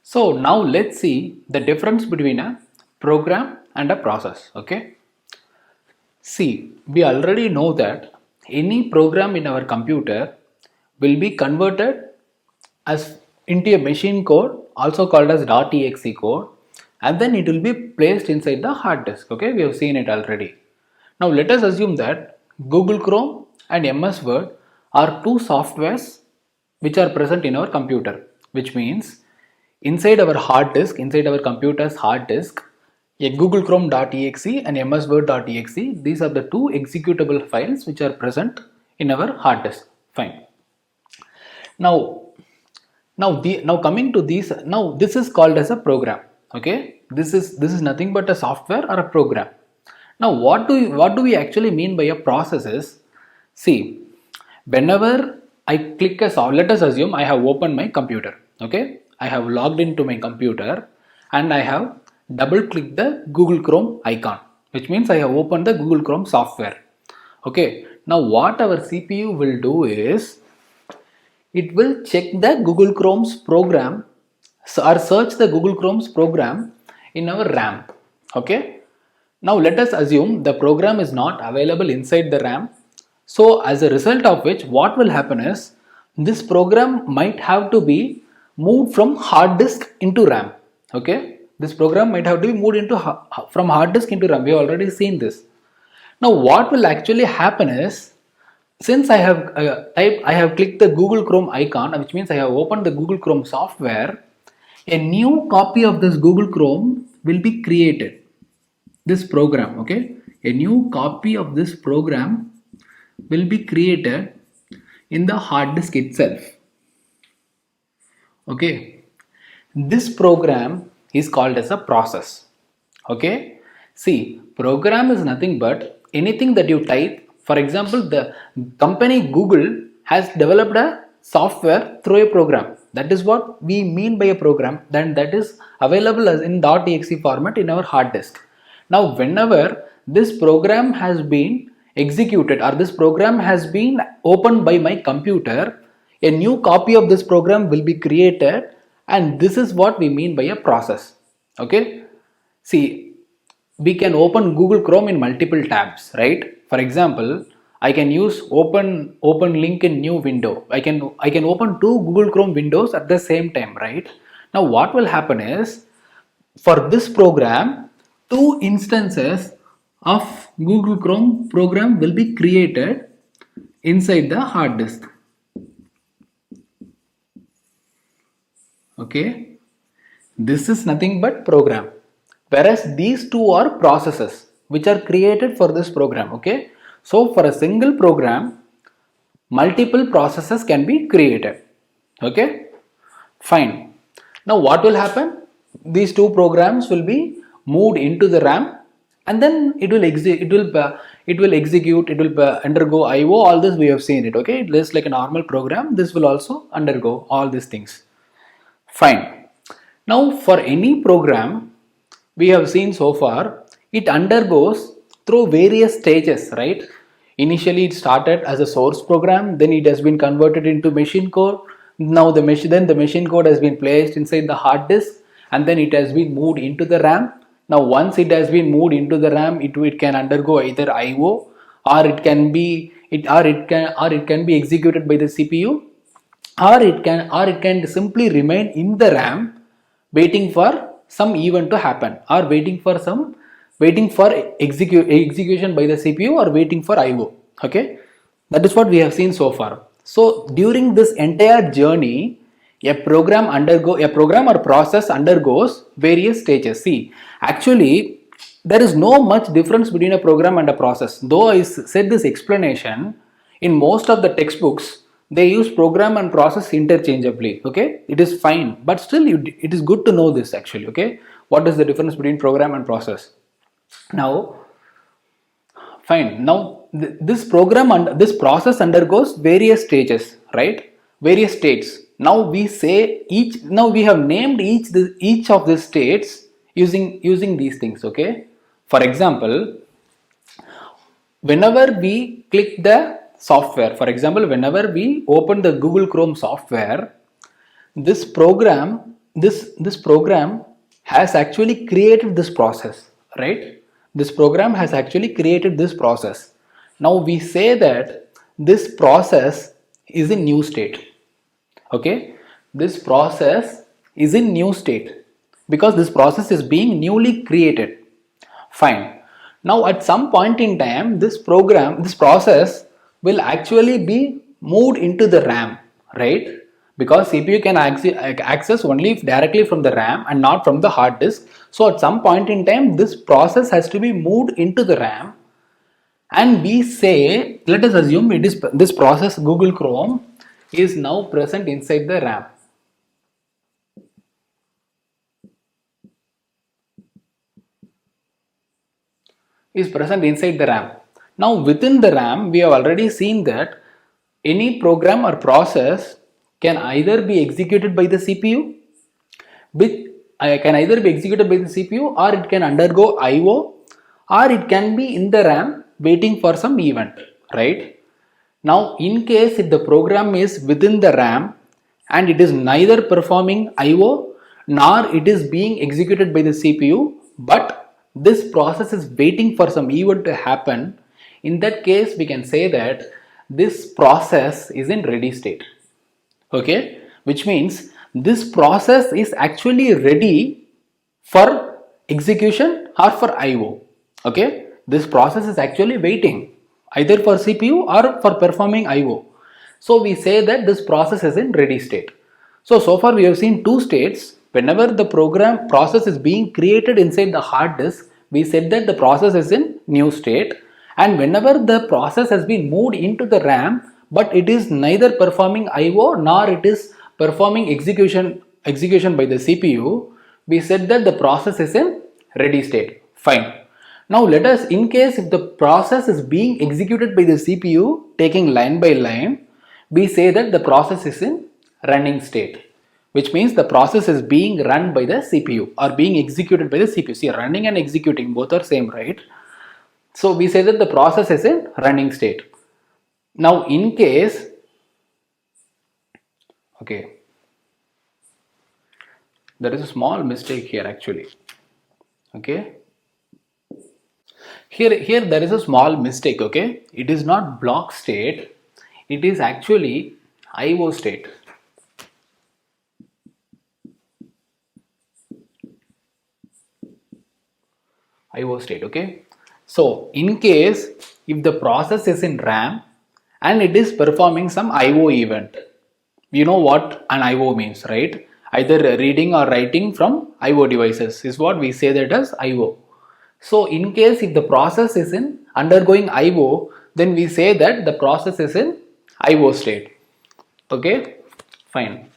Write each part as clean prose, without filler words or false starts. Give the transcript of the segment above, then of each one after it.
So now let's see the difference between a program and a process. Okay. See, we already know that any program in our computer will be converted as into a machine code, also called as .exe code, and then it will be placed inside the hard disk. Okay, we have seen it already. Now let us assume that Google Chrome and MS Word are two softwares which are present in our computer, which means inside our hard disk, inside our computer's hard disk, a Google Chrome.exe and MS Word.exe, these are the two executable files which are present in our hard disk. Fine. Now, now coming to these, now this is called as a program. Okay, this is nothing but a software or a program. Now, what do we actually mean by a process is, see, whenever I click a soft, let us assume I have opened my computer. Okay, I have logged into my computer and I have double clicked the Google Chrome icon, which means I have opened the Google Chrome software. Okay, now what our CPU will do is, it will check the Google Chrome's program or search the Google Chrome's program in our RAM. Okay. Now let us assume the program is not available inside the RAM. So as a result of which, what will happen is, this program might have to be moved from hard disk into RAM. Okay. This program might have to be moved into from hard disk into RAM. We have already seen this. Now what will actually happen is, since I have clicked the Google Chrome icon, which means I have opened the Google Chrome software, a new copy of this Google Chrome will be created. This program, okay, a new copy of this program will be created in the hard disk itself. Okay, this program is called as a process. Okay, see, program is nothing but anything that you type. For example, the company Google has developed a software through a program. That is what we mean by a program. Then that is available as in .exe format in our hard disk. Now, whenever this program has been executed or this program has been opened by my computer, a new copy of this program will be created, and this is what we mean by a process. Okay. See, we can open Google Chrome in multiple tabs, right? For example, I can use open link in new window. I can open two Google Chrome windows at the same time, right? Now what will happen is, for this program, two instances of Google Chrome program will be created inside the hard disk. Okay, this is nothing but program, whereas these two are processes which are created for this program. Okay, so for a single program, multiple processes can be created. Okay, fine. Now what will happen? These two programs will be moved into the RAM, and then it will execute, it will undergo IO. All this we have seen it. Okay, it is like a normal program. This will also undergo all these things. Fine. Now for any program we have seen so far, it undergoes through various stages, right? Initially it started as a source program, then it has been converted into machine code. Now the machine code has been placed inside the hard disk, and then it has been moved into the RAM. Now once it has been moved into the RAM, it can undergo either IO, or it can be executed by the CPU, or it can simply remain in the RAM waiting for some event to happen, or waiting for execution by the CPU, or waiting for IO. Okay, that is what we have seen so far. So during this entire journey, a program or process undergoes various stages. See, actually there is no much difference between a program and a process. Though I said this explanation, in most of the textbooks they use program and process interchangeably. Okay, it is fine, but still it is good to know this actually. Okay, what is the difference between program and process? Now fine, now this program and this process undergoes various stages, right? Various states. Now we say now we have named each of these states using these things. Okay, for example, whenever we click the software, whenever we open the Google Chrome software, this program this program has actually created this process, right? This program has actually created this process. Now we say that this process is in new state. Okay, this process is in new state because this process is being newly created. Fine. Now at some point in time, this process will actually be moved into the RAM, right? Because CPU can access only directly from the RAM and not from the hard disk. So at some point in time, this process has to be moved into the RAM, and we say, let us assume it is this process Google Chrome is now present inside the RAM. Is present inside the RAM. Now within the RAM, we have already seen that any program or process can either be executed by the CPU, or it can undergo IO, or it can be in the RAM waiting for some event, right? Now in case if the program is within the RAM and it is neither performing IO nor it is being executed by the CPU, but this process is waiting for some event to happen, in that case we can say that this process is in ready state. Okay, which means this process is actually ready for execution or for IO. Okay, this process is actually waiting either for CPU or for performing IO. So we say that this process is in ready state. So far we have seen two states. Whenever the program process is being created inside the hard disk, we said that the process is in new state, and whenever the process has been moved into the RAM but it is neither performing IO nor it is performing execution by the CPU, we said that the process is in ready state. Fine. Now let us, in case if the process is being executed by the CPU taking line by line, we say that the process is in running state, which means the process is being run by the CPU or being executed by the CPU. See, running and executing both are same, right? So we say that the process is in running state. Now in case, okay, there is a small mistake here actually. Okay, here there is a small mistake. Okay, it is not block state, it is actually IO state. IO state. Okay, so in case if the process is in RAM and it is performing some IO event, you know what an IO means, right? Either reading or writing from IO devices is what we say that as IO. So in case if the process is in undergoing IO, then we say that the process is in IO state. Okay, fine.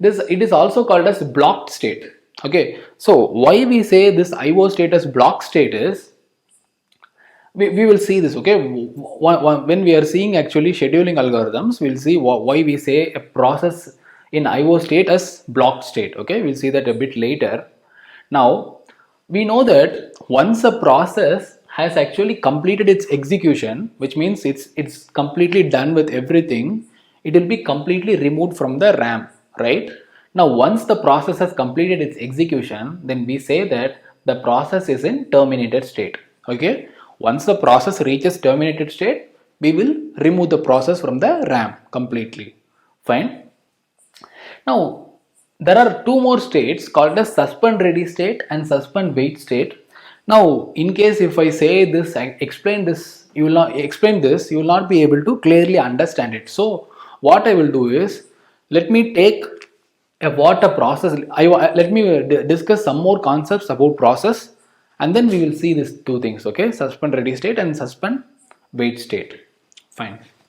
It is also called as blocked state. Okay, so why we say this IO state as block state is, we will see this. Okay, when we are seeing actually scheduling algorithms, we'll see why we say a process in IO state as blocked state. Okay, we'll see that a bit later. Now we know that once a process has actually completed its execution, which means it's completely done with everything, it will be completely removed from the RAM, right? Now once the process has completed its execution, then we say that the process is in terminated state. Okay, once the process reaches terminated state, we will remove the process from the RAM completely. Fine. Now there are two more states called as suspend ready state and suspend wait state. Now in case if I say this, I explain this, you will not be able to clearly understand it. So what I will do is, let me take what a process, let me discuss some more concepts about process, and then we will see these two things. Okay, suspend ready state and suspend wait state. Fine.